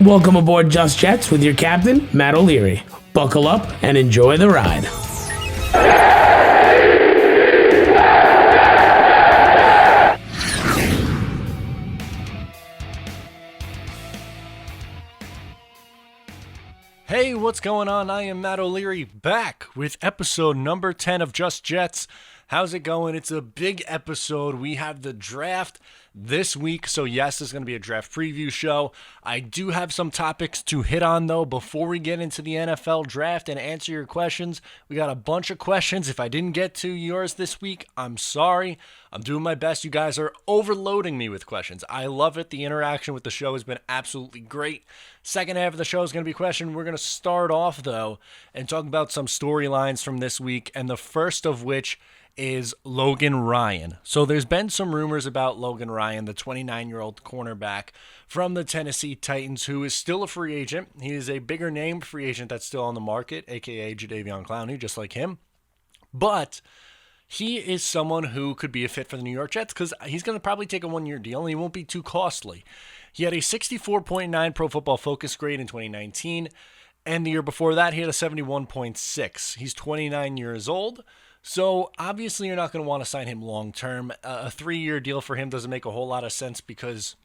Welcome aboard Just Jets with your captain, Matt O'Leary. Buckle up and enjoy the ride. Hey, what's going on? I am Matt O'Leary, back with episode number 10 of Just Jets. How's it going? It's a big episode. We have the draft this week, so yes, this is going to be a draft preview show. I do have some topics to hit on, though, before we get into the NFL draft and answer your questions. We got a bunch of questions. If I didn't get to yours this week, I'm sorry. I'm doing my best. You guys are overloading me with questions. I love it. The interaction with the show has been absolutely great. Second half of the show is going to be questions. We're going to start off, though, and talk about some storylines from this week, and the first of which is Logan Ryan. So there's been some rumors about Logan Ryan, the 29-year-old cornerback from the Tennessee Titans, who is still a free agent. He is a bigger name free agent that's still on the market, a.k.a. Jadeveon Clowney, just like him. But he is someone who could be a fit for the New York Jets because he's going to probably take a one-year deal and he won't be too costly. He had a 64.9 Pro Football Focus grade in 2019, and the year before that, he had a 71.6. He's 29 years old. So obviously you're not going to want to sign him long term. A 3-year deal for him doesn't make a whole lot of sense because,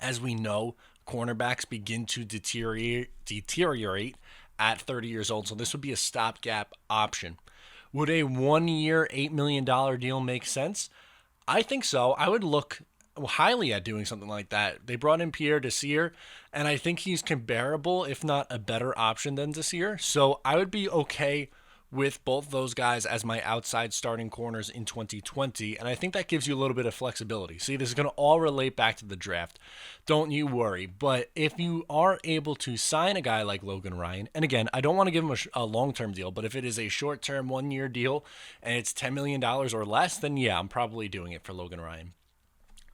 as we know, cornerbacks begin to deteriorate at 30 years old. So this would be a stopgap option. Would a 1-year, $8 million deal make sense? I think so. I would look highly at doing something like that. They brought in Pierre Desir, and I think he's comparable, if not a better option than Desir. So I would be okay with both those guys as my outside starting corners in 2020, and I think that gives you a little bit of flexibility. See, this is going to all relate back to the draft. Don't you worry. But if you are able to sign a guy like Logan Ryan, and again, I don't want to give him a long-term deal, but if it is a short-term 1-year deal and it's $10 million or less, then yeah, I'm probably doing it for Logan Ryan.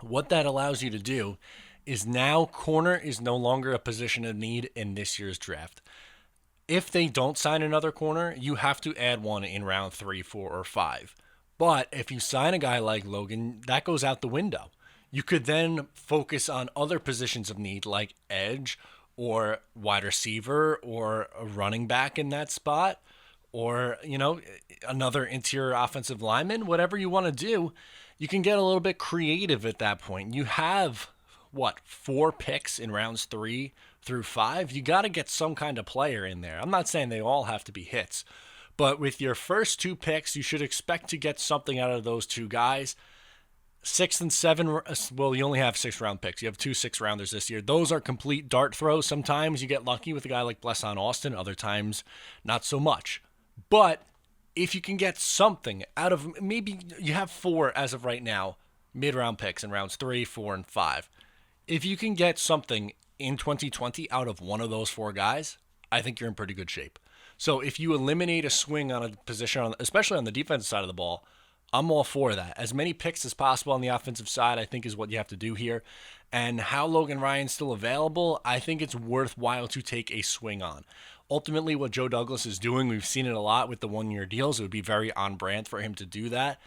What that allows you to do is now corner is no longer a position of need in this year's draft. If they don't sign another corner, you have to add one in round 3, 4, or 5. But if you sign a guy like Logan, that goes out the window. You could then focus on other positions of need like edge or wide receiver or a running back in that spot or, another interior offensive lineman. Whatever you want to do, you can get a little bit creative at that point. You have, 4 picks in rounds 3 through 5, you got to get some kind of player in there. I'm not saying they all have to be hits, but with your first 2 picks, you should expect to get something out of those 2 guys. 6 and 7, well, you only have 6-round picks. You have 2 6-rounders this year. Those are complete dart throws. Sometimes you get lucky with a guy like Blesson Austin, other times not so much. But if you can get something out of, maybe you have 4 as of right now, mid-round picks in rounds 3, 4, and 5. If you can get something in 2020 out of one of those 4 guys, I think you're in pretty good shape. So if you eliminate a swing on a position, especially on the defensive side of the ball, I'm all for that. As many picks as possible on the offensive side, I think is what you have to do here. And how Logan Ryan's still available, I think it's worthwhile to take a swing on. Ultimately, what Joe Douglas is doing, we've seen it a lot with the 1-year deals. It would be very on brand for him to do that.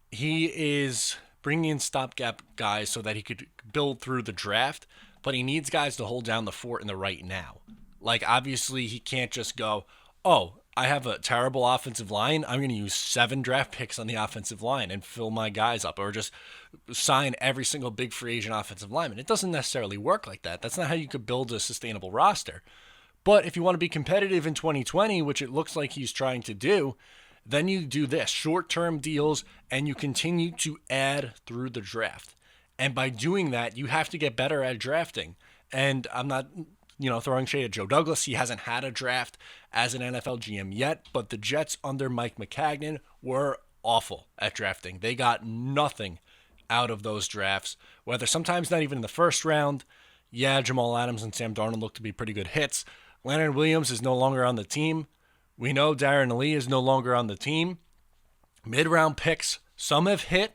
He is bringing in stopgap guys so that he could build through the draft, but he needs guys to hold down the fort in the right now. Like, obviously, he can't just go, oh, I have a terrible offensive line. I'm going to use 7 draft picks on the offensive line and fill my guys up, or just sign every single big free agent offensive lineman. It doesn't necessarily work like that. That's not how you could build a sustainable roster. But if you want to be competitive in 2020, which it looks like he's trying to do, then you do this, short-term deals, and you continue to add through the draft. And by doing that, you have to get better at drafting. And I'm not, throwing shade at Joe Douglas. He hasn't had a draft as an NFL GM yet, but the Jets under Mike Becton were awful at drafting. They got nothing out of those drafts, whether sometimes not even in the first round. Yeah, Jamal Adams and Sam Darnold look to be pretty good hits. Leonard Williams is no longer on the team. We know Darren Lee is no longer on the team. Mid-round picks, some have hit.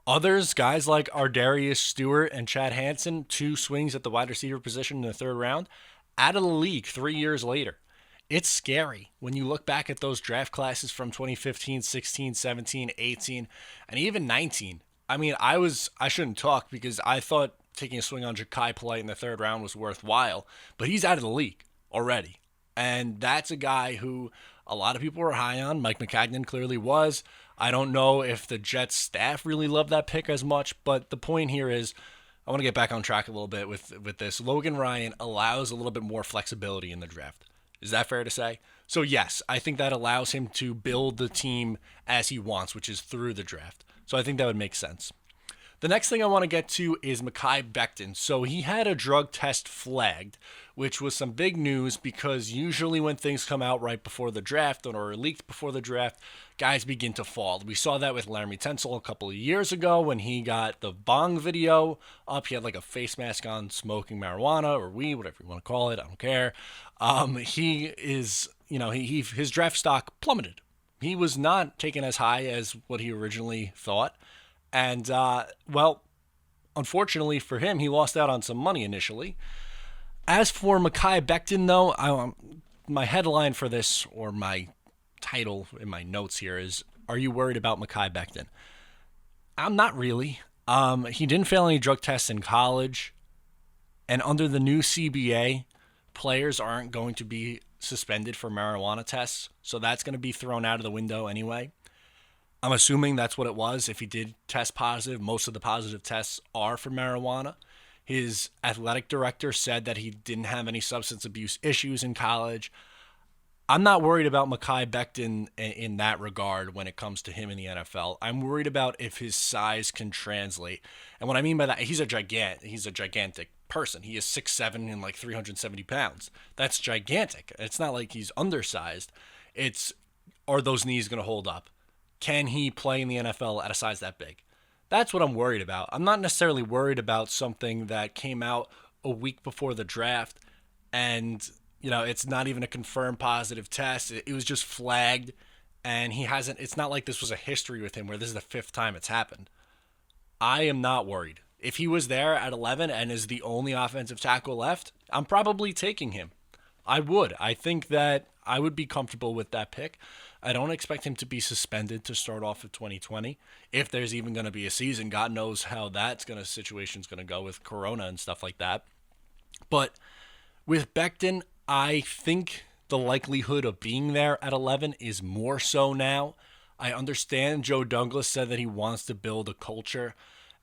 Others, guys like Ardarius Stewart and Chad Hansen, 2 swings at the wide receiver position in the 3rd round, out of the league 3 years later. It's scary when you look back at those draft classes from 2015, 16, 17, 18, and even 19. I mean, I shouldn't talk because I thought taking a swing on Ja'Kai Polite in the third round was worthwhile, but he's out of the league already. And that's a guy who a lot of people were high on. Mike Becton clearly was. I don't know if the Jets staff really loved that pick as much, but the point here is I want to get back on track a little bit with this. Logan Ryan allows a little bit more flexibility in the draft. Is that fair to say? So yes, I think that allows him to build the team as he wants, which is through the draft. So I think that would make sense. The next thing I want to get to is Makai Becton. So he had a drug test flagged, which was some big news because usually when things come out right before the draft or are leaked before the draft, guys begin to fall. We saw that with Laremy Tunsil a couple of years ago when he got the bong video up. He had like a face mask on smoking marijuana or weed, whatever you want to call it. I don't care. He is, his draft stock plummeted. He was not taken as high as what he originally thought. And, unfortunately for him, he lost out on some money initially. As for Makai Becton, though, my headline for this, or my title in my notes here is, are you worried about Makai Becton? I'm not really. He didn't fail any drug tests in college. And under the new CBA, players aren't going to be suspended for marijuana tests. So that's going to be thrown out of the window anyway. I'm assuming that's what it was. If he did test positive, most of the positive tests are for marijuana. His athletic director said that he didn't have any substance abuse issues in college. I'm not worried about Makai Becton in that regard when it comes to him in the NFL. I'm worried about if his size can translate. And what I mean by that, he's a gigantic person. He is 6'7" and like 370 pounds. That's gigantic. It's not like he's undersized. Are those knees going to hold up? Can he play in the NFL at a size that big? That's what I'm worried about. I'm not necessarily worried about something that came out a week before the draft and, it's not even a confirmed positive test. It was just flagged and it's not like this was a history with him where this is the fifth time it's happened. I am not worried. If he was there at 11 and is the only offensive tackle left, I'm probably taking him. I would. I think that I would be comfortable with that pick. I don't expect him to be suspended to start off of 2020. If there's even going to be a season, God knows how situation's going to go with Corona and stuff like that. But with Becton, I think the likelihood of being there at 11 is more so now. I understand Joe Douglas said that he wants to build a culture.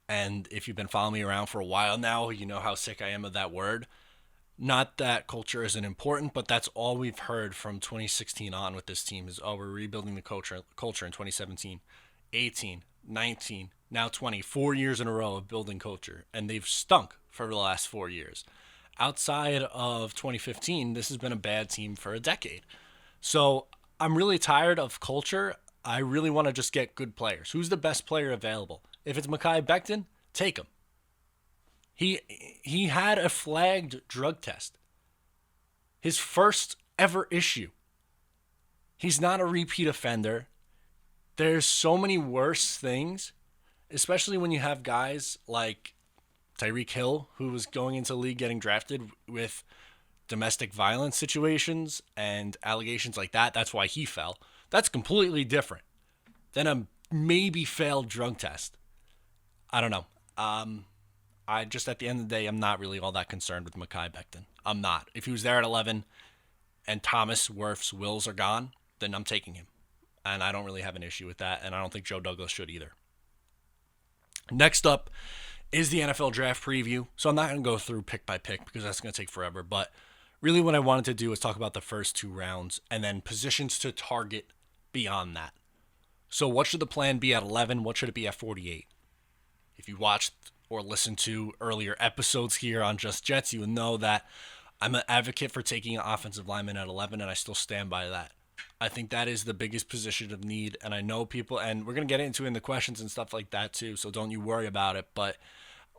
And if you've been following me around for a while now, you know how sick I am of that word. Not that culture isn't important, but that's all we've heard from 2016 on with this team is, we're rebuilding the culture in 2017, 18, 19, now 20, 4 years in a row of building culture. And they've stunk for the last 4 years. Outside of 2015, this has been a bad team for a decade. So I'm really tired of culture. I really want to just get good players. Who's the best player available? If it's Makai Becton, take him. He had a flagged drug test. His first ever issue. He's not a repeat offender. There's so many worse things, especially when you have guys like Tyreek Hill, who was going into the league getting drafted with domestic violence situations and allegations like that. That's why he fell. That's completely different than a maybe failed drug test. I don't know. I just, at the end of the day, I'm not really all that concerned with Makai Becton. I'm not. If he was there at 11 and Thomas, Wirfs, Wills are gone, then I'm taking him. And I don't really have an issue with that, and I don't think Joe Douglas should either. Next up is the NFL draft preview. So I'm not going to go through pick by pick because that's going to take forever. But really what I wanted to do is talk about the first two rounds and then positions to target beyond that. So what should the plan be at 11? What should it be at 48? If you watched or listened to earlier episodes here on Just Jets, you will know that I'm an advocate for taking an offensive lineman at 11, and I still stand by that. I think that is the biggest position of need, and I know people, and we're going to get into it in the questions and stuff like that too, so don't you worry about it. But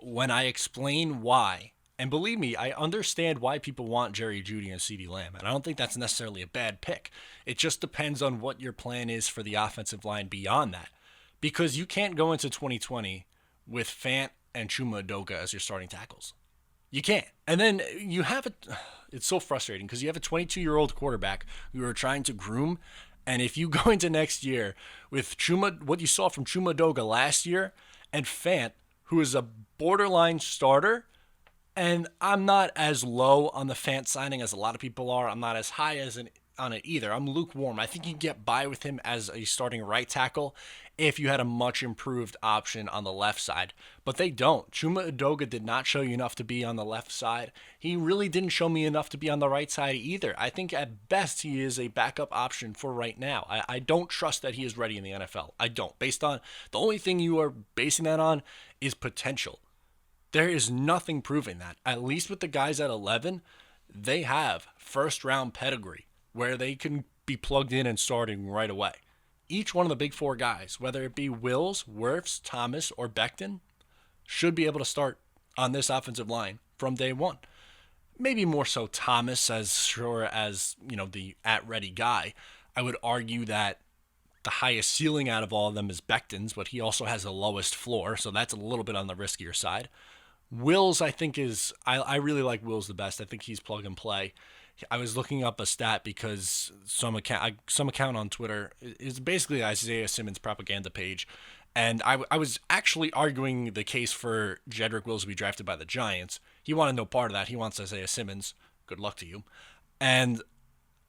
when I explain why, and believe me, I understand why people want Jerry Jeudy and CeeDee Lamb, and I don't think that's necessarily a bad pick. It just depends on what your plan is for the offensive line beyond that, because you can't go into 2020 with Fant and Chuma Edoga as your starting tackles. You can't. And then you have it's so frustrating because you have a 22-year-old quarterback who are trying to groom, and if you go into next year with what you saw from Chuma Edoga last year, and Fant, who is a borderline starter, and I'm not as low on the Fant signing as a lot of people are. I'm not as high on it either. I'm lukewarm. I think you can get by with him as a starting right tackle if you had a much improved option on the left side. But they don't. Chuma Edoga did not show you enough to be on the left side. He really didn't show me enough to be on the right side either. I think at best he is a backup option for right now. I don't trust that he is ready in the NFL. I don't. Based on the only thing you are basing that on is potential. There is nothing proving that. At least with the guys at 11, they have first round pedigree where they can be plugged in and starting right away. Each one of the big four guys, whether it be Wills, Wirfs, Thomas, or Becton, should be able to start on this offensive line from day one. Maybe more so Thomas, as sure as, the at-ready guy. I would argue that the highest ceiling out of all of them is Becton's, but he also has the lowest floor, so that's a little bit on the riskier side. Wills, I think, I really like Wills the best. I think he's plug and play. I was looking up a stat because some account on Twitter is basically Isaiah Simmons' propaganda page, and I was actually arguing the case for Jedrick Wills to be drafted by the Giants. He wanted no part of that. He wants Isaiah Simmons. Good luck to you. And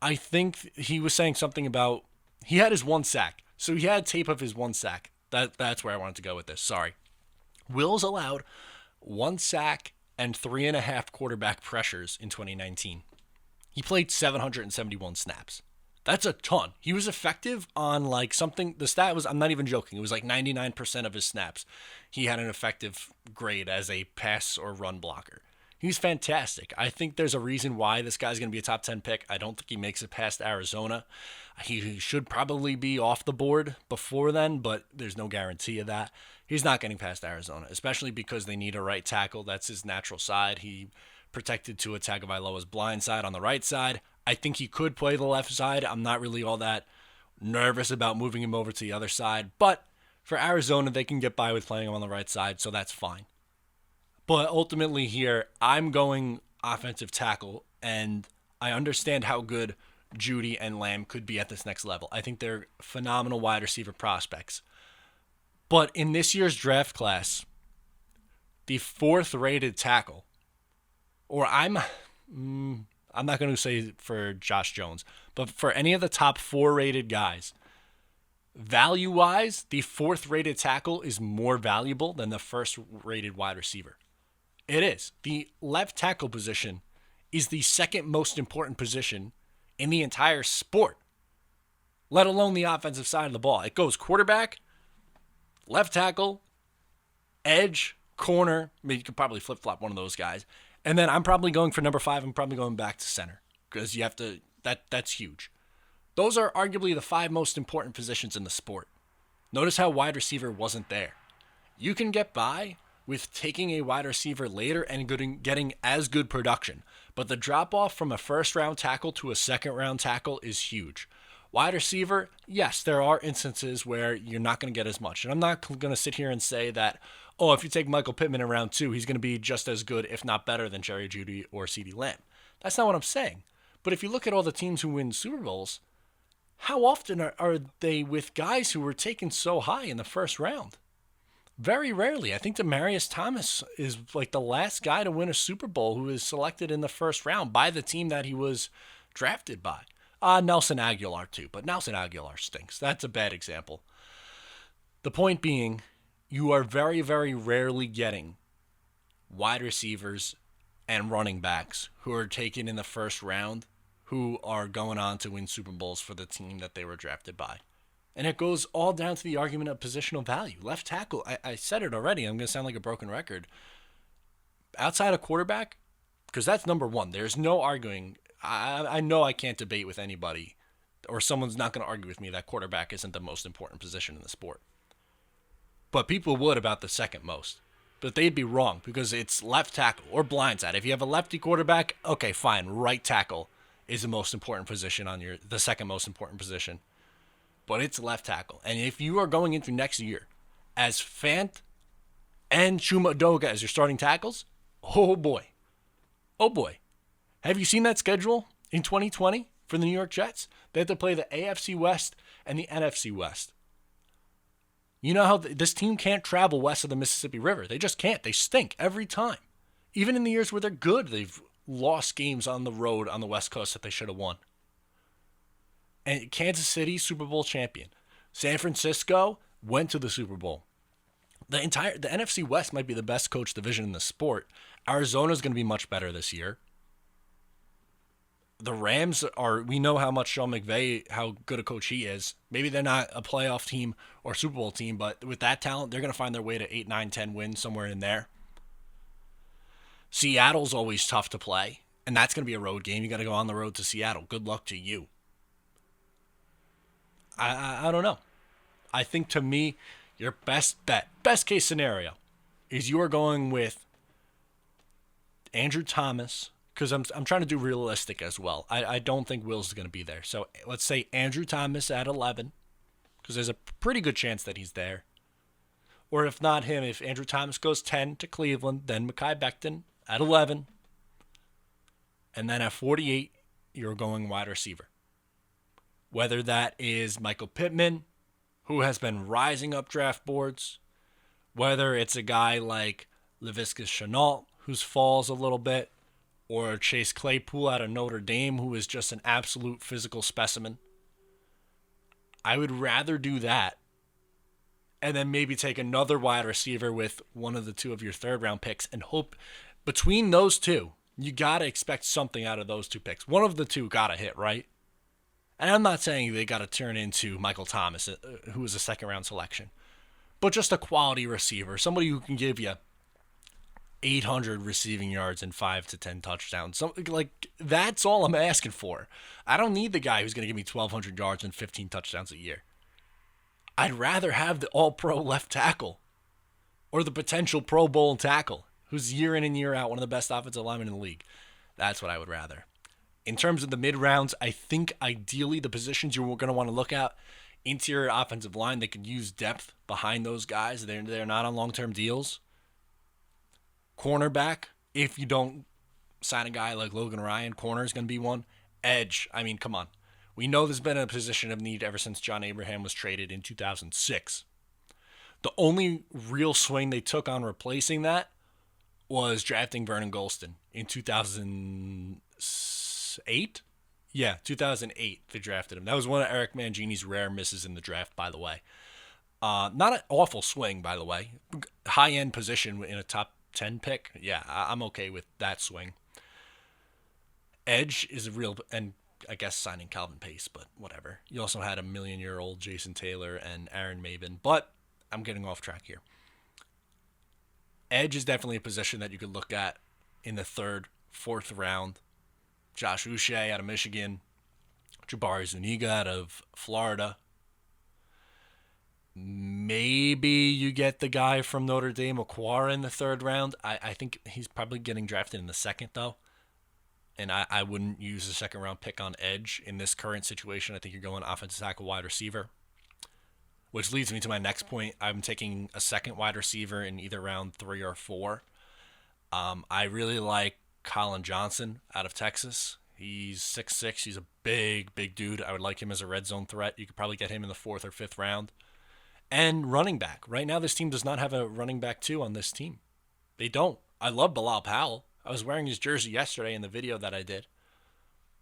I think he was saying something about he had his one sack. So he had tape of his one sack. That's where I wanted to go with this. Sorry. Wills allowed 1 sack and 3.5 quarterback pressures in 2019. He played 771 snaps. That's a ton. He was effective on the stat was, I'm not even joking, it was 99% of his snaps. He had an effective grade as a pass or run blocker. He's fantastic. I think there's a reason why this guy's going to be a top 10 pick. I don't think he makes it past Arizona. He should probably be off the board before then, but there's no guarantee of that. He's not getting past Arizona, especially because they need a right tackle. That's his natural side. He protected Tua Tagovailoa's blind side on the right side. I think he could play the left side. I'm not really all that nervous about moving him over to the other side, but for Arizona, they can get by with playing him on the right side, so that's fine. But ultimately here, I'm going offensive tackle, and I understand how good Judy and Lamb could be at this next level. I think they're phenomenal wide receiver prospects. But in this year's draft class, the 4th rated tackle, or I'm not going to say for Josh Jones, but for any of the top 4 rated guys, value-wise, the 4th rated tackle is more valuable than the 1st rated wide receiver. It is. The left tackle position is the 2nd most important position in the entire sport, let alone the offensive side of the ball. It goes quarterback, left tackle, edge, corner. I mean, you could probably flip-flop one of those guys. And then I'm probably going for number 5. I'm probably going back to center because you have to. That's huge. Those are arguably the 5 most important positions in the sport. Notice how wide receiver wasn't there. You can get by with taking a wide receiver later and getting as good production, but the drop-off from a 1st-round tackle to a 2nd-round tackle is huge. Wide receiver, yes, there are instances where you're not going to get as much. And I'm not going to sit here and say that, if you take Michael Pittman in round 2, he's going to be just as good, if not better, than Jerry Jeudy or CeeDee Lamb. That's not what I'm saying. But if you look at all the teams who win Super Bowls, how often are they with guys who were taken so high in the 1st round? Very rarely. I think Demaryius Thomas is the last guy to win a Super Bowl who is selected in the 1st round by the team that he was drafted by. Nelson Aguilar too, but Nelson Aguilar stinks. That's a bad example. The point being, you are very, very rarely getting wide receivers and running backs who are taken in the 1st round who are going on to win Super Bowls for the team that they were drafted by. And it goes all down to the argument of positional value. Left tackle, I said it already, I'm going to sound like a broken record. Outside of quarterback, because that's number 1. There's no arguing. I know I can't debate with anybody, or someone's not going to argue with me that quarterback isn't the most important position in the sport. But people would about the 2nd most. But they'd be wrong because it's left tackle or blindside. If you have a lefty quarterback, okay, fine. Right tackle is the most important position the 2nd most important position. But it's left tackle. And if you are going into next year as Fant and Chuma Edoga as your starting tackles, oh boy. Oh boy. Have you seen that schedule in 2020 for the New York Jets? They have to play the AFC West and the NFC West. You know how this team can't travel west of the Mississippi River. They just can't. They stink every time. Even in the years where they're good, they've lost games on the road on the West Coast that they should have won. And Kansas City, Super Bowl champion. San Francisco went to the Super Bowl. The NFC West might be the best coach division in the sport. Arizona's going to be much better this year. The Rams we know how much Sean McVay, how good a coach he is. Maybe they're not a playoff team or Super Bowl team, but with that talent, they're going to find their way to 8, 9, 10 wins somewhere in there. Seattle's always tough to play, and that's going to be a road game. You got to go on the road to Seattle. Good luck to you. I don't know. I think to me, your best bet, best case scenario, is you are going with Andrew Thomas, because I'm trying to do realistic as well. I don't think Wills is going to be there. So let's say Andrew Thomas at 11, because there's a pretty good chance that he's there. Or if not him, if Andrew Thomas goes 10 to Cleveland, then Makai Becton at 11. And then at 48, you're going wide receiver. Whether that is Michael Pittman, who has been rising up draft boards, whether it's a guy like Laviska Shenault, who falls a little bit, or Chase Claypool out of Notre Dame, who is just an absolute physical specimen. I would rather do that and then maybe take another wide receiver with one of the two of your third-round picks and hope between those two, you got to expect something out of those two picks. One of the two got to hit, right? And I'm not saying they got to turn into Michael Thomas, who was a second-round selection, but just a quality receiver, somebody who can give you 800 receiving yards and 5 to 10 touchdowns. That's all I'm asking for. I don't need the guy who's going to give me 1,200 yards and 15 touchdowns a year. I'd rather have the all-pro left tackle or the potential Pro Bowl tackle who's year in and year out one of the best offensive linemen in the league. That's what I would rather. In terms of the mid-rounds, I think ideally the positions you're going to want to look at, interior offensive line, they could use depth behind those guys. They're not on long-term deals. Cornerback, if you don't sign a guy like Logan Ryan, corner is going to be one. Edge, I mean, come on. We know there's been a position of need ever since John Abraham was traded in 2006. The only real swing they took on replacing that was drafting Vernon Golston in 2008. Yeah, 2008 they drafted him. That was one of Eric Mangini's rare misses in the draft, by the way. Not an awful swing, by the way. High-end position in a top 10 pick. Yeah, I'm okay with that swing. Edge is a real, and I guess signing Calvin Pace, but whatever. You also had a million-year-old Jason Taylor and Aaron Maven, but I'm getting off track here. Edge is definitely a position that you could look at in the 3rd, 4th round. Josh Uche out of Michigan. Jabari Zuniga out of Florida. Maybe you get the guy from Notre Dame, Okwara, in the 3rd round. I think he's probably getting drafted in the 2nd, though. And I wouldn't use a 2nd-round pick on edge in this current situation. I think you're going offensive tackle, wide receiver. Which leads me to my next point. I'm taking a 2nd wide receiver in either round 3 or 4. I really like Colin Johnson out of Texas. He's 6'6". He's a big, big dude. I would like him as a red zone threat. You could probably get him in the 4th or 5th round. And running back. Right now, this team does not have a running back 2 on this team. They don't. I love Bilal Powell. I was wearing his jersey yesterday in the video that I did.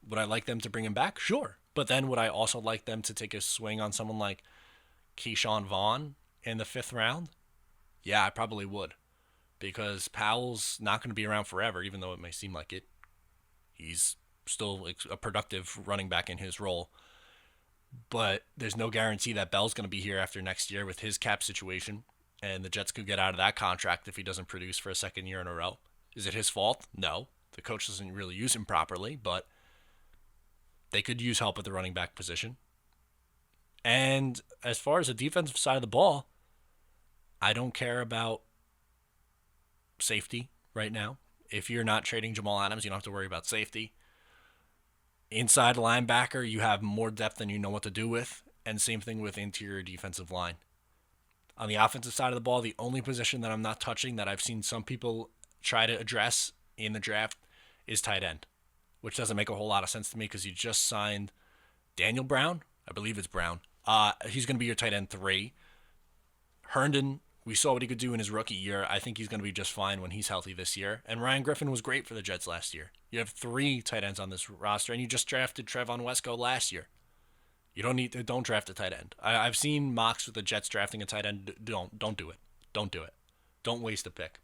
Would I like them to bring him back? Sure. But then would I also like them to take a swing on someone like Keyshawn Vaughn in the 5th round? Yeah, I probably would. Because Powell's not going to be around forever, even though it may seem like it. He's still a productive running back in his role. But there's no guarantee that Bell's going to be here after next year with his cap situation. And the Jets could get out of that contract if he doesn't produce for a 2nd year in a row. Is it his fault? No. The coach doesn't really use him properly, but they could use help at the running back position. And as far as the defensive side of the ball, I don't care about safety right now. If you're not trading Jamal Adams, you don't have to worry about safety. Inside linebacker, you have more depth than you know what to do with. And same thing with interior defensive line. On the offensive side of the ball, the only position that I'm not touching that I've seen some people try to address in the draft is tight end, which doesn't make a whole lot of sense to me because you just signed Daniel Brown. I believe it's Brown. He's going to be your tight end 3. Herndon, we saw what he could do in his rookie year. I think he's going to be just fine when he's healthy this year. And Ryan Griffin was great for the Jets last year. You have 3 tight ends on this roster, and you just drafted Trevon Wesco last year. You don't draft a tight end. I've seen mocks with the Jets drafting a tight end. Don't do it. Don't do it. Don't waste a pick.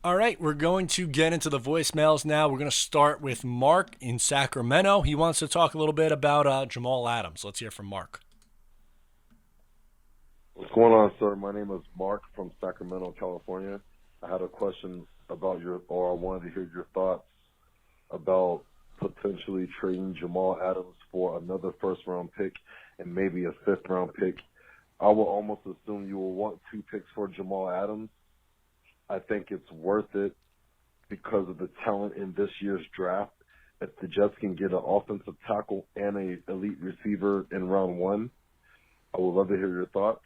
All right, we're going to get into the voicemails now. We're going to start with Mark in Sacramento. He wants to talk a little bit about Jamal Adams. Let's hear from Mark. What's going on, sir? My name is Mark from Sacramento, California. I had a question about I wanted to hear your thoughts about potentially trading Jamal Adams for another first-round pick and maybe a fifth-round pick. I will almost assume you will want 2 picks for Jamal Adams. I think it's worth it because of the talent in this year's draft. If the Jets can get an offensive tackle and an elite receiver in round 1, I would love to hear your thoughts.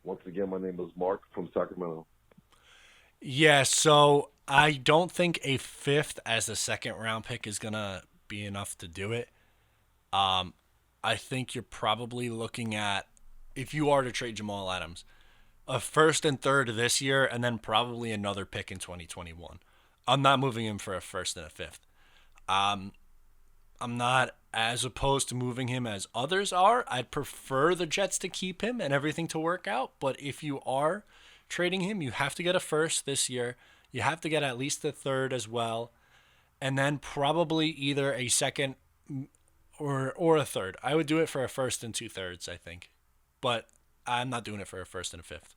Once again, my name is Mark from Sacramento. Yeah, so I don't think a 5th as a second-round pick is going to be enough to do it. I think you're probably looking at, if you are to trade Jamal Adams, a 1st and 3rd this year, and then probably another pick in 2021. I'm not moving him for a 1st and a 5th. I'm not as opposed to moving him as others are. I'd prefer the Jets to keep him and everything to work out. But if you are trading him, you have to get a 1st this year. You have to get at least a 3rd as well. And then probably either a 2nd or a 3rd. I would do it for a 1st and 2 thirds, I think. But I'm not doing it for a 1st and a 5th.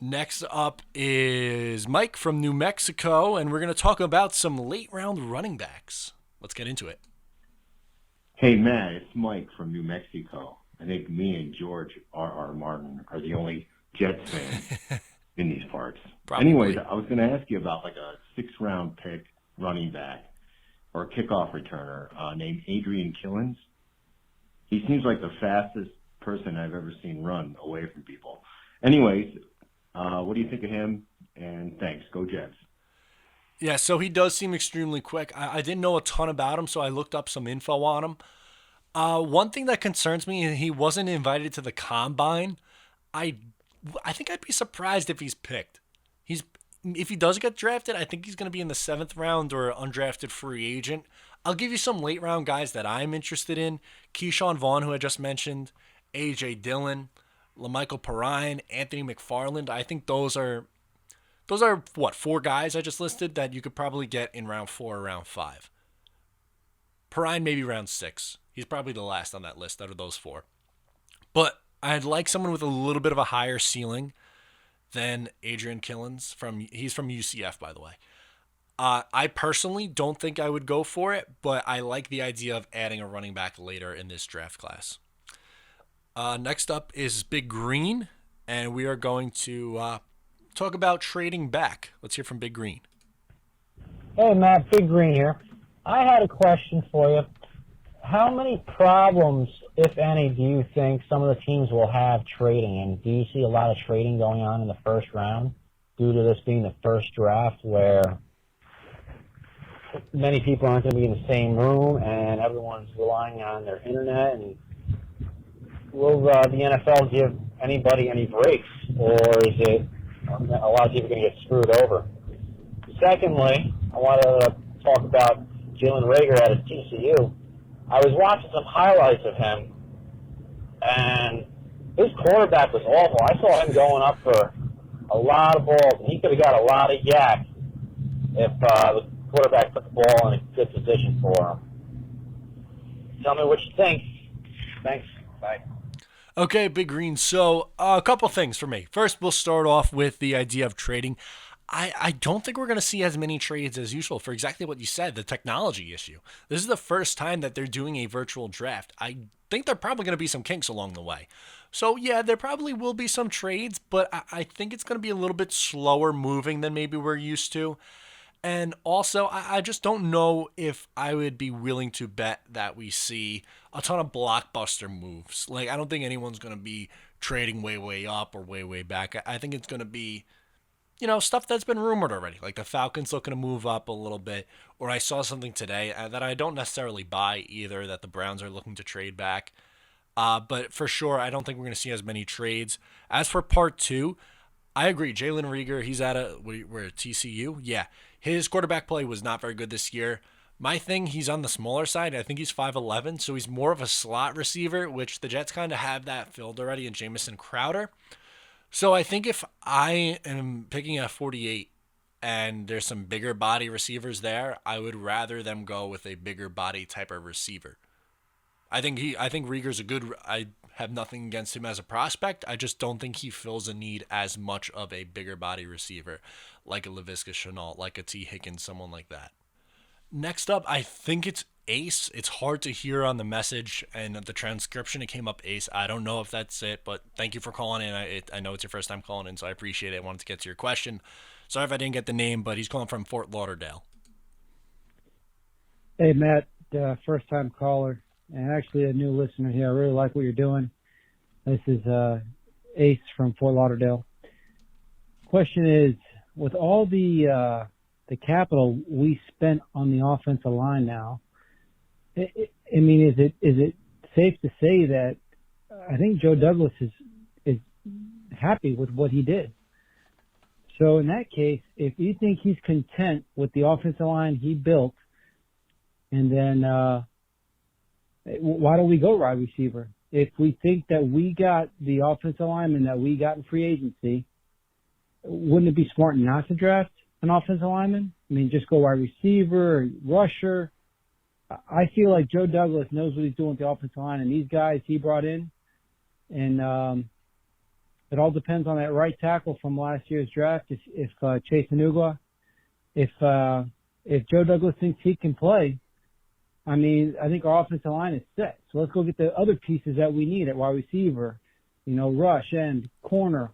Next up is Mike from New Mexico, and we're going to talk about some late-round running backs. Let's get into it. Hey, Matt, it's Mike from New Mexico. I think me and George R.R. Martin are the only Jets fans in these parts. Probably. Anyways, I was going to ask you about like a 6th-round pick running back or a kickoff returner named Adrian Killens. He seems like the fastest person I've ever seen run away from people. Anyways, what do you think of him? And thanks. Go Jets. Yeah, so he does seem extremely quick. I didn't know a ton about him, so I looked up some info on him. One thing that concerns me, he wasn't invited to the combine. I think I'd be surprised if he's picked. If he does get drafted, I think he's going to be in the 7th round or undrafted free agent. I'll give you some late round guys that I'm interested in. Keyshawn Vaughn, who I just mentioned, A.J. Dillon, LaMichael Perrine, Anthony McFarland. I think those are 4 guys I just listed that you could probably get in round 4 or round 5. Perrine maybe round 6. He's probably the last on that list out of those 4. But I'd like someone with a little bit of a higher ceiling than Adrian Killens. He's from UCF, by the way. I personally don't think I would go for it, but I like the idea of adding a running back later in this draft class. Next up is Big Green, and we are going to talk about trading back. Let's hear from Big Green. Hey, Matt, Big Green here. I had a question for you. How many problems, if any, do you think some of the teams will have trading? And do you see a lot of trading going on in the first round due to this being the first draft where many people aren't going to be in the same room and everyone's relying on their internet? And will the NFL give anybody any breaks, or is it a lot of people are going to get screwed over? Secondly, I want to talk about Jalen Reagor at TCU. I was watching some highlights of him, and his quarterback was awful. I saw him going up for a lot of balls, and he could have got a lot of yak if the quarterback put the ball in a good position for him. Tell me what you think. Thanks. Bye. Okay, Big Green. So a couple things for me. First, we'll start off with the idea of trading. I don't think we're going to see as many trades as usual for exactly what you said, the technology issue. This is the first time that they're doing a virtual draft. I think there are probably going to be some kinks along the way. So, yeah, there probably will be some trades, but I think it's going to be a little bit slower moving than maybe we're used to. And also, I just don't know if I would be willing to bet that we see a ton of blockbuster moves. Like, I don't think anyone's going to be trading way, way up or way, way back. I think it's going to be, stuff that's been rumored already. Like the Falcons looking to move up a little bit. Or I saw something today that I don't necessarily buy either, that the Browns are looking to trade back. But for sure, I don't think we're going to see as many trades. As for part two, I agree. Jalen Reagor, he's we're at TCU. Yeah, his quarterback play was not very good this year. My thing, he's on the smaller side. I think he's 5'11", so he's more of a slot receiver, which the Jets kind of have that filled already in Jamison Crowder. So I think if I am picking a 48 and there's some bigger body receivers there, I would rather them go with a bigger body type of receiver. I think Rieger's a good. I have nothing against him as a prospect. I just don't think he fills a need as much of a bigger body receiver, like a Laviska Shenault, like a T. Higgins, someone like that. Next up, I think it's Ace. It's hard to hear on the message and the transcription. It came up Ace. I don't know if that's it, but thank you for calling in. I know it's your first time calling in, so I appreciate it. I wanted to get to your question. Sorry if I didn't get the name, but he's calling from Fort Lauderdale. Hey, Matt, first time caller and actually a new listener here. I really like what you're doing. This is Ace from Fort Lauderdale. Question is, with all the capital we spent on the offensive line now, is it safe to say that I think Joe Douglas is happy with what he did? So in that case, if you think he's content with the offensive line he built, and then why don't we go wide receiver? If we think that we got the offensive lineman that we got in free agency, wouldn't it be smart not to draft an offensive lineman? I mean, just go wide receiver, rusher. I feel like Joe Douglas knows what he's doing with the offensive line, and these guys he brought in, and it all depends on that right tackle from last year's draft. If Chase Anugua, if Joe Douglas thinks he can play, I mean, I think our offensive line is set. So let's go get the other pieces that we need at wide receiver, rush, end, corner.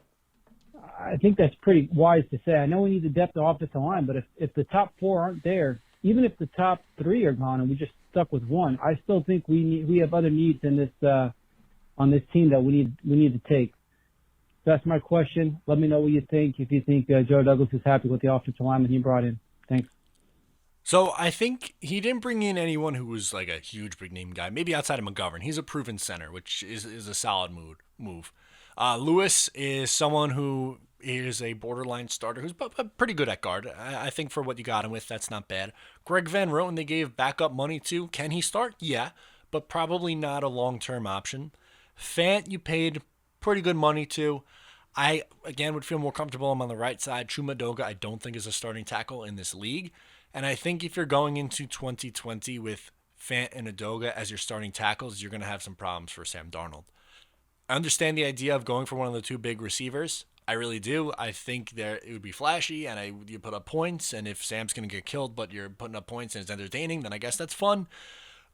I think that's pretty wise to say. I know we need the depth of offensive line, but if the top four aren't there, even if the top three are gone and we just stuck with one, I still think we have other needs in this on this team that we need to take. That's my question. Let me know what you think. If you think Joe Douglas is happy with the offensive lineman he brought in. Thanks. So I think he didn't bring in anyone who was like a huge big name guy. Maybe outside of McGovern. He's a proven center, which is a solid move. Lewis is someone who is a borderline starter who's pretty good at guard. I think for what you got him with, that's not bad. Greg Van Roten, they gave backup money to. Can he start? Yeah, but probably not a long-term option. Fant, you paid pretty good money to. I, again, would feel more comfortable him on the right side. Chuma Doga, I don't think is a starting tackle in this league. And I think if you're going into 2020 with Fant and Adoga as your starting tackles, you're going to have some problems for Sam Darnold. I understand the idea of going for one of the two big receivers. I really do. I think it would be flashy, and you put up points, and if Sam's going to get killed, but you're putting up points and it's entertaining, then I guess that's fun.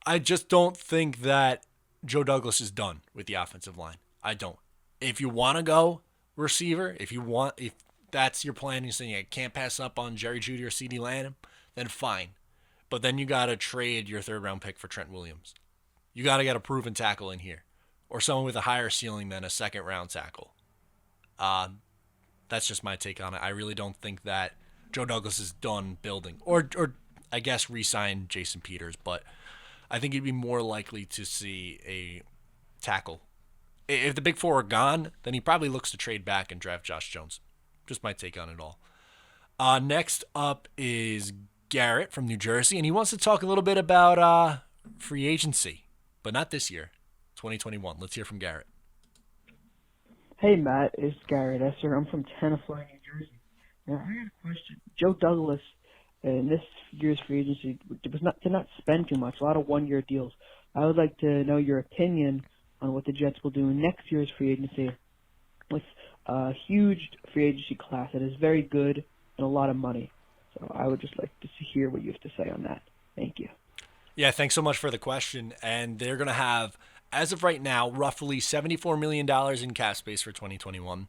I just don't think that Joe Douglas is done with the offensive line. I don't. If you want to go receiver, if that's your plan, you're saying I can't pass up on Jerry Jeudy or CeeDee Lamb, then fine. But then you got to trade your third-round pick for Trent Williams. You got to get a proven tackle in here, or someone with a higher ceiling than a second-round tackle. That's just my take on it. I really don't think that Joe Douglas is done building, or I guess re-sign Jason Peters, but I think he'd be more likely to see a tackle. If the big four are gone, then he probably looks to trade back and draft Josh Jones. Just my take on it all. Next up is Garrett from New Jersey, and he wants to talk a little bit about free agency, but not this year, 2021. Let's hear from Garrett. Hey, Matt, it's Garrett Esser. I'm from Tenafly, New Jersey. Now, I got a question. Joe Douglas, in this year's free agency, did not spend too much, a lot of one-year deals. I would like to know your opinion on what the Jets will do in next year's free agency with a huge free agency class that is very good and a lot of money. So I would just like to hear what you have to say on that. Thank you. Yeah, thanks so much for the question. And they're going to have, as of right now, roughly $74 million in cap space for 2021.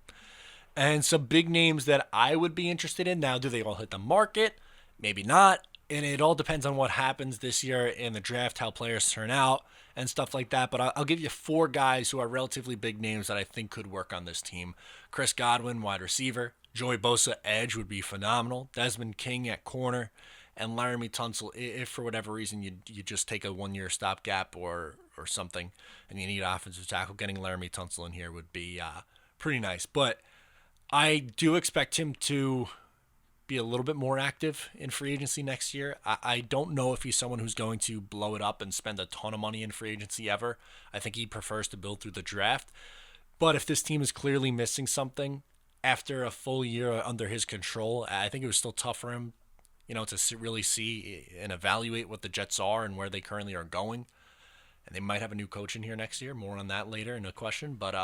And some big names that I would be interested in. Now, do they all hit the market? Maybe not. And it all depends on what happens this year in the draft, how players turn out and stuff like that. But I'll give you four guys who are relatively big names that I think could work on this team. Chris Godwin, wide receiver. Joey Bosa, edge, would be phenomenal. Desmond King at corner. and Laramie Tunsil, if for whatever reason you just take a 1 year stopgap or something, and you need offensive tackle, getting Laramie Tunsil in here would be pretty nice. But I do expect him to be a little bit more active in free agency next year. I don't know if he's someone who's going to blow it up and spend a ton of money in free agency ever. I think he prefers to build through the draft. But if this team is clearly missing something after a full year under his control, I think it was still tough for him, to really see and evaluate what the Jets are and where they currently are going. And they might have a new coach in here next year. More on that later in a question. But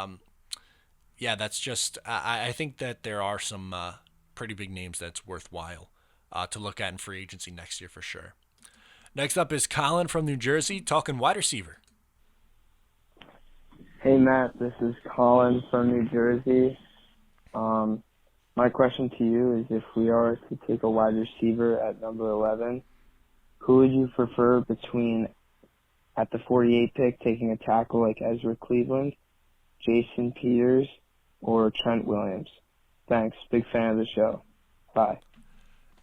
yeah, that's just I think that there are some pretty big names that's worthwhile to look at in free agency next year for sure. Next up is Colin from New Jersey talking wide receiver. Hey, Matt, this is Colin from New Jersey. My question to you is, if we are to take a wide receiver at number 11, who would you prefer between, at the 48 pick, taking a tackle like Ezra Cleveland, Jason Peters, or Trent Williams? Thanks. Big fan of the show. Bye.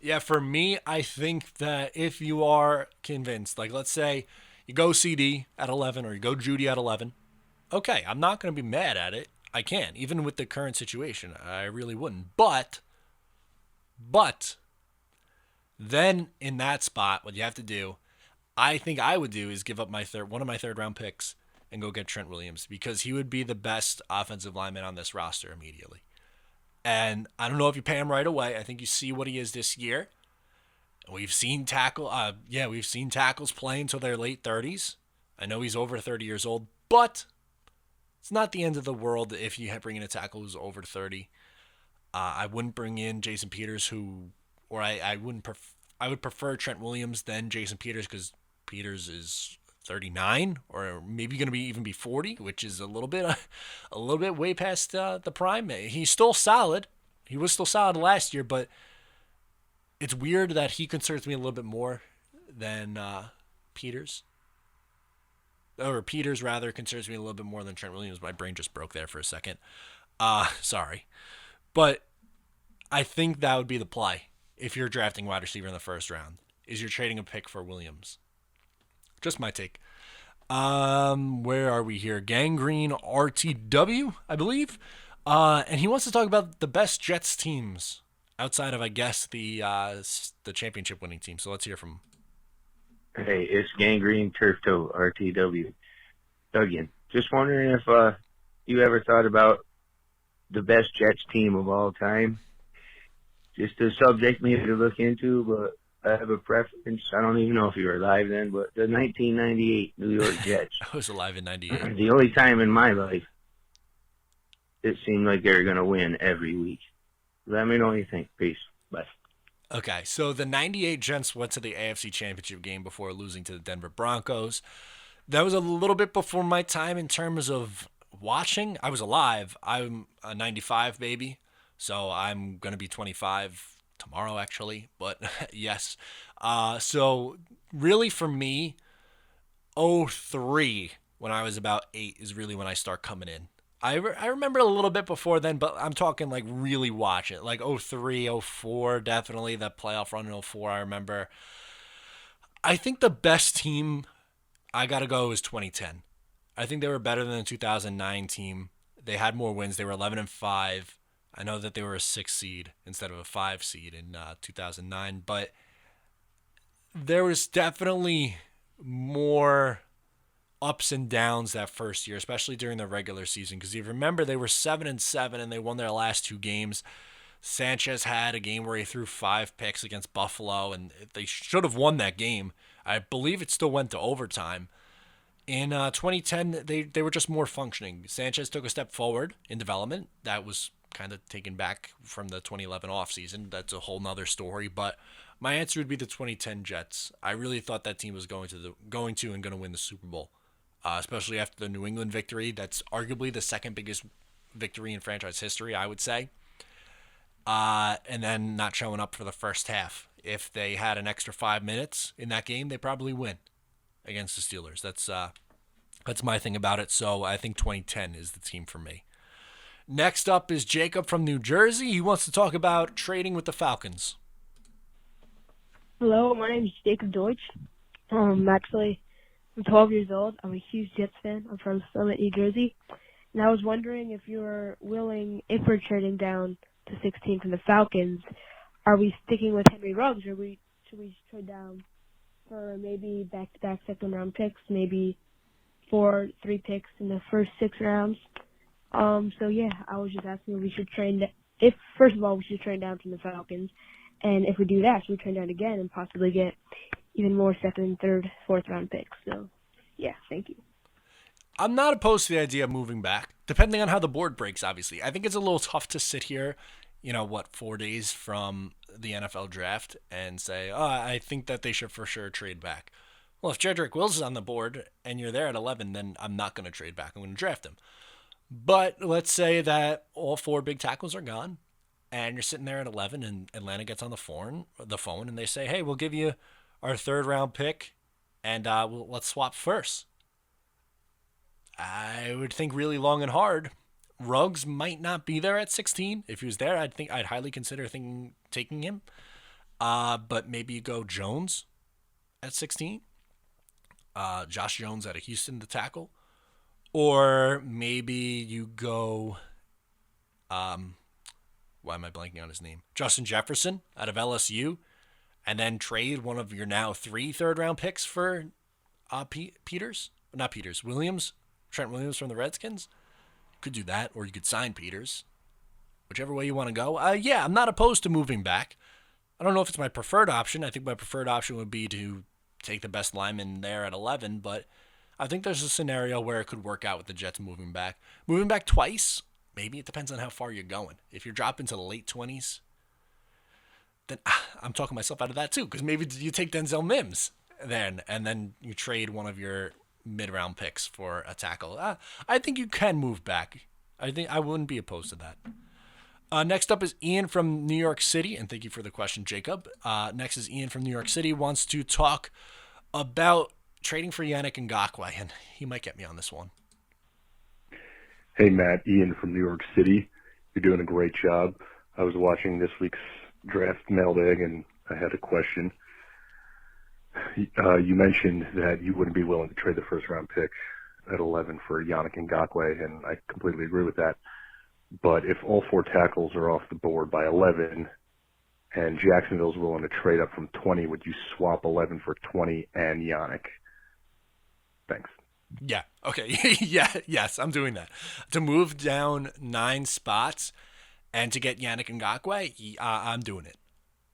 Yeah, for me, I think that if you are convinced, like let's say you go CD at 11 or you go Judy at 11, okay, I'm not going to be mad at it. I can't, even with the current situation. I really wouldn't. But then in that spot, what you have to do, I think I would do, is give up one of my third round picks and go get Trent Williams, because he would be the best offensive lineman on this roster immediately. And I don't know if you pay him right away. I think you see what he is this year. We've seen tackles play until their late 30s. I know he's over 30 years old, but it's not the end of the world if you bring in a tackle who's over 30. I wouldn't bring in Jason Peters, I would prefer Trent Williams than Jason Peters, because Peters is 39, or maybe going to even be 40, which is a little bit way past the prime. He's still solid. He was still solid last year, but it's weird that he concerns me a little bit more than Peters. Or Peters, rather, concerns me a little bit more than Trent Williams. My brain just broke there for a second. Sorry. But I think that would be the play if you're drafting wide receiver in the first round, is you're trading a pick for Williams. Just my take. Where are we here? Gangrene RTW, I believe. And he wants to talk about the best Jets teams outside of, I guess, the championship winning team. So let's hear from him. Hey, it's Gangrene Turf Toe, RTW. Duggan, just wondering if you ever thought about the best Jets team of all time. Just a subject maybe to look into, but I have a preference. I don't even know if you were alive then, but the 1998 New York Jets. I was alive in 98. The only time in my life it seemed like they were going to win every week. Let me know what you think. Peace. Bye. Okay, so the 98 Jets went to the AFC Championship game before losing to the Denver Broncos. That was a little bit before my time in terms of watching. I was alive. I'm a 95 baby, so I'm going to be 25 tomorrow, actually. But yes. So really for me, 03, when I was about 8, is really when I start coming in. I remember a little bit before then, but I'm talking like really watch it. Like 03, 04, definitely. That playoff run in 04, I remember. I think the best team I got to go is 2010. I think they were better than the 2009 team. They had more wins. They were 11-5. I know that they were a 6 seed instead of a 5 seed in 2009, but there was definitely more ups and downs that first year, especially during the regular season. Because you remember, they were 7-7 and they won their last 2 games. Sanchez had a game where he threw 5 picks against Buffalo, and they should have won that game. I believe it still went to overtime. In 2010, they were just more functioning. Sanchez took a step forward in development. That was kind of taken back from the 2011 offseason. That's a whole nother story. But my answer would be the 2010 Jets. I really thought that team was going to and going to win the Super Bowl. Especially after the New England victory. That's arguably the second biggest victory in franchise history, I would say. And then not showing up for the first half. If they had an extra 5 minutes in that game, they probably win against the Steelers. That's my thing about it. So I think 2010 is the team for me. Next up is Jacob from New Jersey. He wants to talk about trading with the Falcons. Hello, my name is Jacob Deutsch. Actually, I'm 12 years old. I'm a huge Jets fan. I'm from Summit, New Jersey. And I was wondering if you're willing, if we're trading down to 16 from the Falcons, are we sticking with Henry Ruggs, or should we trade down for maybe back-to-back second-round picks, maybe 3 picks in the first 6 rounds? So yeah, I was just asking if we should first of all, we should trade down from the Falcons. And if we do that, should we trade down again and possibly get even more second, third, fourth round picks? So, yeah, thank you. I'm not opposed to the idea of moving back, depending on how the board breaks, obviously. I think it's a little tough to sit here, 4 days from the NFL draft and say, I think that they should for sure trade back. Well, if Jedrick Wills is on the board and you're there at 11, then I'm not going to trade back. I'm going to draft him. But let's say that all 4 big tackles are gone, and you're sitting there at 11, and Atlanta gets on the phone, and they say, hey, we'll give you our 3rd round pick, and let's swap first. I would think really long and hard. Ruggs might not be there at 16. If he was there, I'd highly consider taking him. But maybe you go Jones at 16. Josh Jones out of Houston to tackle. Or maybe you go... why am I blanking on his name? Justin Jefferson out of LSU, and then trade one of your now 3 third-round picks for Williams, Trent Williams from the Redskins. You could do that, or you could sign Peters. Whichever way you want to go. Yeah, I'm not opposed to moving back. I don't know if it's my preferred option. I think my preferred option would be to take the best lineman there at 11, but I think there's a scenario where it could work out with the Jets moving back. Moving back twice? Maybe. It depends on how far you're going. If you're dropping to the late 20s, then I'm talking myself out of that too, because maybe you take Denzel Mims then, and then you trade one of your mid-round picks for a tackle. I think you can move back. I think I wouldn't be opposed to that. Next up is Ian from New York City, and thank you for the question, Jacob. Next is Ian from New York City, wants to talk about trading for Yannick Ngakoue, and he might get me on this one. Hey, Matt, Ian from New York City. You're doing a great job. I was watching this week's draft mailbag, and I had a question. You mentioned that you wouldn't be willing to trade the first-round pick at 11 for Yannick Ngakoue, and I completely agree with that. But if all 4 tackles are off the board by 11 and Jacksonville's willing to trade up from 20, would you swap 11 for 20 and Yannick? Thanks. Yeah. Okay. Yes, I'm doing that. To move down 9 spots and to get Yannick Ngakoue, I'm doing it.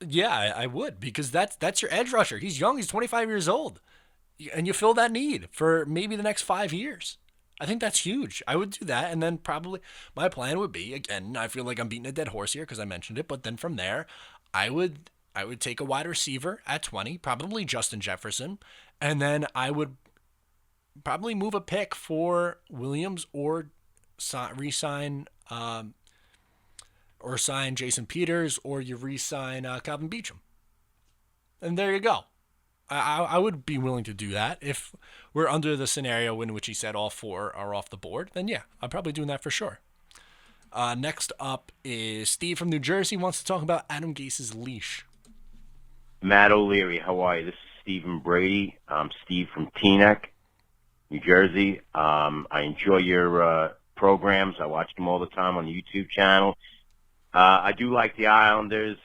Yeah, I would, because that's your edge rusher. He's young. He's 25 years old. And you fill that need for maybe the next 5 years. I think that's huge. I would do that. And then probably my plan would be, again, I feel like I'm beating a dead horse here because I mentioned it, but then from there, I would take a wide receiver at 20, probably Justin Jefferson, and then I would probably move a pick for Williams or re-sign or sign Jason Peters, or you re-sign Calvin Beachum. And there you go. I would be willing to do that. If we're under the scenario in which he said all 4 are off the board, then yeah, I'm probably doing that for sure. Next up is Steve from New Jersey, wants to talk about Adam Gase's leash. Matt O'Leary, how are you? This is Stephen Brady. I'm Steve from Teaneck, New Jersey. I enjoy your programs. I watch them all the time on the YouTube channel. I do like the Islanders.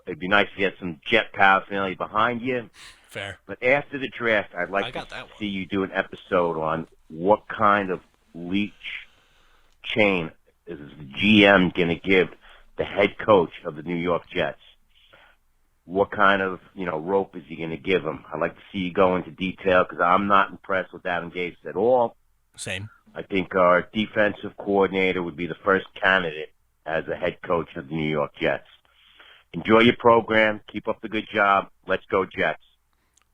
It'd be nice to get some Jet paraphernalia behind you. Fair. But after the draft, I'd like to see you do an episode on what kind of leash chain is the GM going to give the head coach of the New York Jets. What kind of, rope is he going to give him? I'd like to see you go into detail because I'm not impressed with Adam Gase at all. Same. I think our defensive coordinator would be the first candidate as a head coach of the New York Jets. Enjoy your program. Keep up the good job. Let's go, Jets.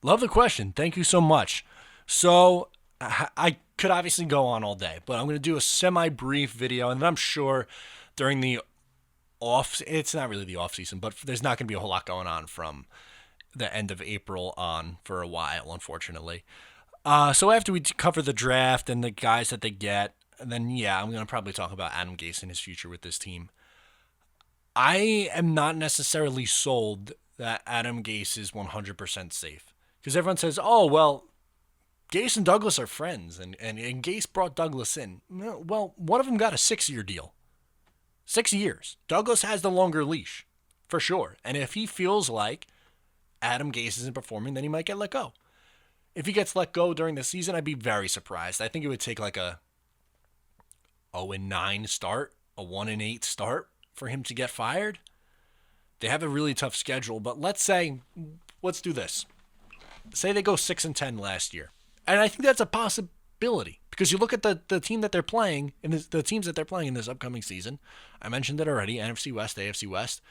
Love the question. Thank you so much. So I could obviously go on all day, but I'm going to do a semi-brief video, and then I'm sure during the it's not really the off season, but there's not going to be a whole lot going on from the end of April on for a while, unfortunately. So after we cover the draft and the guys that they get, then yeah, I'm going to probably talk about Adam Gase and his future with this team. I am not necessarily sold that Adam Gase is 100% safe. Because everyone says, oh, well, Gase and Douglas are friends, and Gase brought Douglas in. Well, one of them got a 6-year deal. 6 years. Douglas has the longer leash, for sure. And if he feels like Adam Gase isn't performing, then he might get let go. If he gets let go during the season, I'd be very surprised. I think it would take like a 0-9 start, a 1-8 start for him to get fired. They have a really tough schedule, but let's do this. Say they go 6-10 last year. And I think that's a possibility because you look at the team that they're playing in the teams that they're playing in this upcoming season. I mentioned it already, NFC West, AFC West.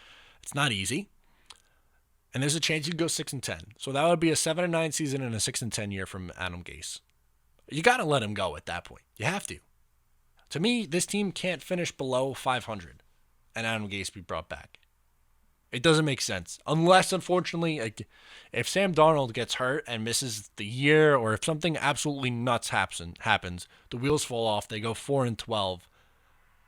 It's not easy. And there's a chance you could go 6-10. So that would be a 7-9 season and a 6-10 year from Adam Gase. You got to let him go at that point. You have to. To me, this team can't finish below 500 and Adam Gase be brought back. It doesn't make sense. Unless, unfortunately, if Sam Darnold gets hurt and misses the year, or if something absolutely nuts happens, the wheels fall off, they go 4-12,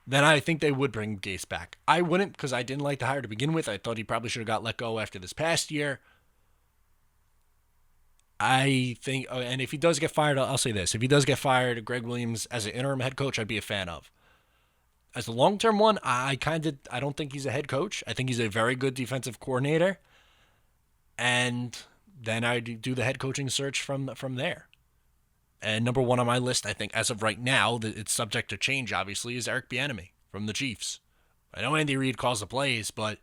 then I think they would bring Gase back. I wouldn't, because I didn't like the hire to begin with. I thought he probably should have got let go after this past year. I think, and if he does get fired, I'll say this. If he does get fired, Greg Williams as an interim head coach, I'd be a fan of. As the long-term one, I don't think he's a head coach. I think he's a very good defensive coordinator. And then I do the head coaching search from there. And number one on my list, I think, as of right now, it's subject to change, obviously, is Eric Bieniemy from the Chiefs. I know Andy Reid calls the plays, but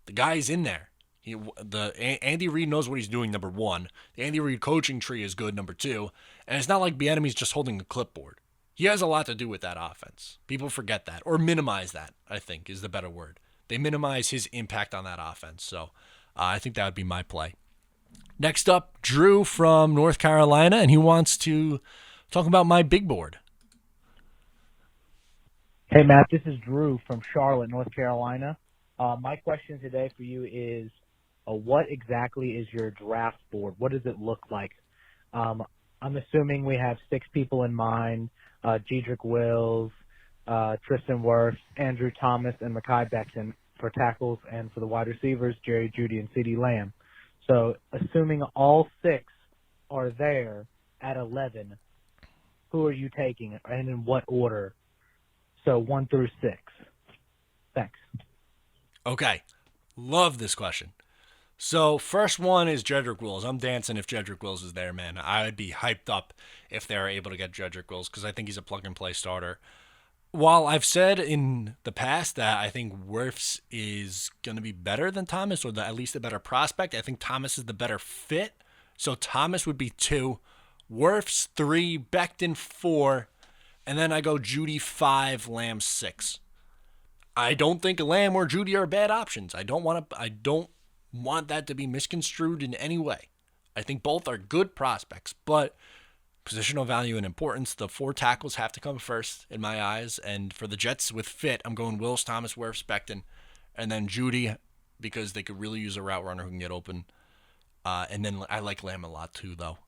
the guy's in there. Andy Reid knows what he's doing, number one. The Andy Reid coaching tree is good, number two. And it's not like Bieniemy's just holding the clipboard. He has a lot to do with that offense. People forget that, or minimize that, I think, is the better word. They minimize his impact on that offense. So I think that would be my play. Next up, Drew from North Carolina, and he wants to talk about my big board. Hey, Matt, this is Drew from Charlotte, North Carolina. My question today for you is, what exactly is your draft board? What does it look like? I'm assuming we have 6 people in mind. Jedrick Wills, Tristan Wirfs, Andrew Thomas, and Makai Becton for tackles, and for the wide receivers, Jerry Jeudy and CeeDee Lamb. So assuming all 6 are there at 11, who are you taking and in what order? So 1 through 6. Thanks. Okay. Love this question. So first one is Jedrick Wills. I'm dancing if Jedrick Wills is there, man. I would be hyped up if they're able to get Jedrick Wills because I think he's a plug-and-play starter. While I've said in the past that I think Wirfs is going to be better than Thomas, or at least a better prospect, I think Thomas is the better fit. So Thomas would be 2, Wirfs 3, Becton 4, and then I go Jeudy 5, Lamb 6. I don't think Lamb or Jeudy are bad options. I don't want that to be misconstrued in any way. I think both are good prospects, but positional value and importance, the 4 tackles have to come first in my eyes. And for the Jets with fit, I'm going Wills, Thomas, Wirfs, Becton, and then Jeudy because they could really use a route runner who can get open. And then I like Lamb a lot too, though.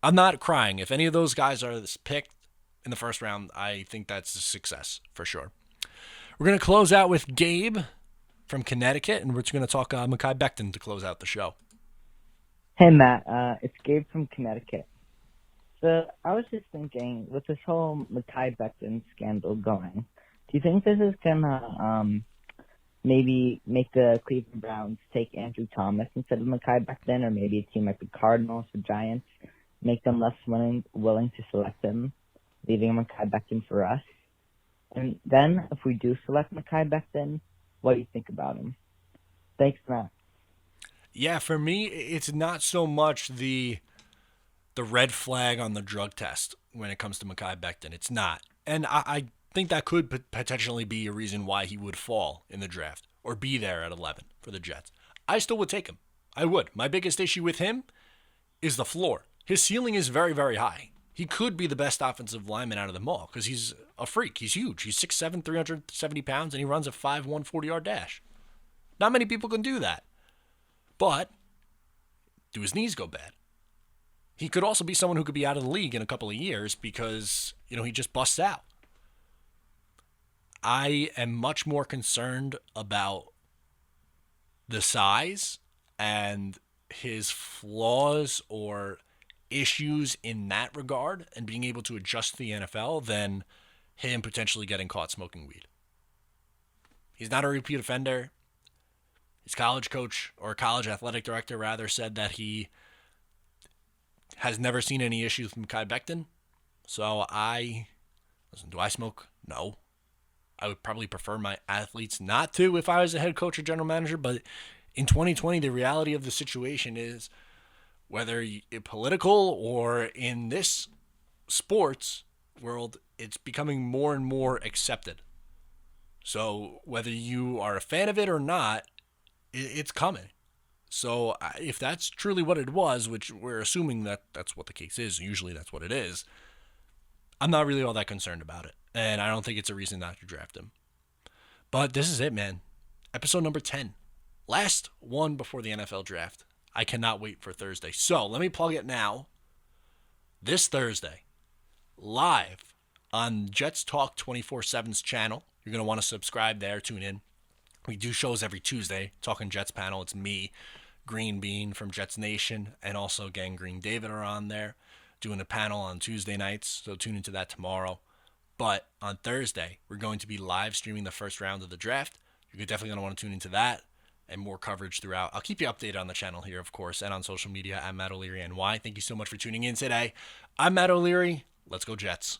I'm not crying. If any of those guys are picked in the first round, I think that's a success for sure. We're going to close out with Gabe from Connecticut, and we're just going to talk Makai Becton to close out the show. Hey, Matt. It's Gabe from Connecticut. So I was just thinking, with this whole Makai Becton scandal going, do you think this is going to maybe make the Cleveland Browns take Andrew Thomas instead of Makai Becton, or maybe a team like the Cardinals or Giants, make them less willing to select him, leaving Makai Becton for us? And then, if we do select Makai Becton, what do you think about him? Thanks, Matt. Yeah, for me, it's not so much the red flag on the drug test when it comes to Makai Becton. It's not. And I think that could potentially be a reason why he would fall in the draft or be there at 11 for the Jets. I still would take him. I would. My biggest issue with him is the floor. His ceiling is very, very high. He could be the best offensive lineman out of them all because he's a freak. He's huge. He's 6'7", 370 pounds, and he runs a 5'1", 40-yard dash. Not many people can do that. But do his knees go bad? He could also be someone who could be out of the league in a couple of years because, he just busts out. I am much more concerned about the size and his flaws or issues in that regard and being able to adjust to the NFL than him potentially getting caught smoking weed. He's not a repeat offender. His college coach, or college athletic director rather, said that he has never seen any issues with Makai Becton. So listen, do I smoke? No. I would probably prefer my athletes not to if I was a head coach or general manager, but in 2020, the reality of the situation is, whether political or in this sports world, it's becoming more and more accepted. So whether you are a fan of it or not, it's coming. So if that's truly what it was, which we're assuming that that's what the case is, usually that's what it is, I'm not really all that concerned about it. And I don't think it's a reason not to draft him. But this is it, man. Episode number 10. Last one before the NFL draft. I cannot wait for Thursday. So let me plug it now. This Thursday, live on Jets Talk 24/7's channel. You're going to want to subscribe there, tune in. We do shows every Tuesday, Talking Jets panel. It's me, Green Bean from Jets Nation, and also Gang Green David are on there doing a panel on Tuesday nights, so tune into that tomorrow. But on Thursday, we're going to be live streaming the first round of the draft. You're definitely going to want to tune into that and more coverage throughout. I'll keep you updated on the channel here, of course, and on social media at Matt O'Leary NY. Thank you so much for tuning in today. I'm Matt O'Leary. Let's go Jets.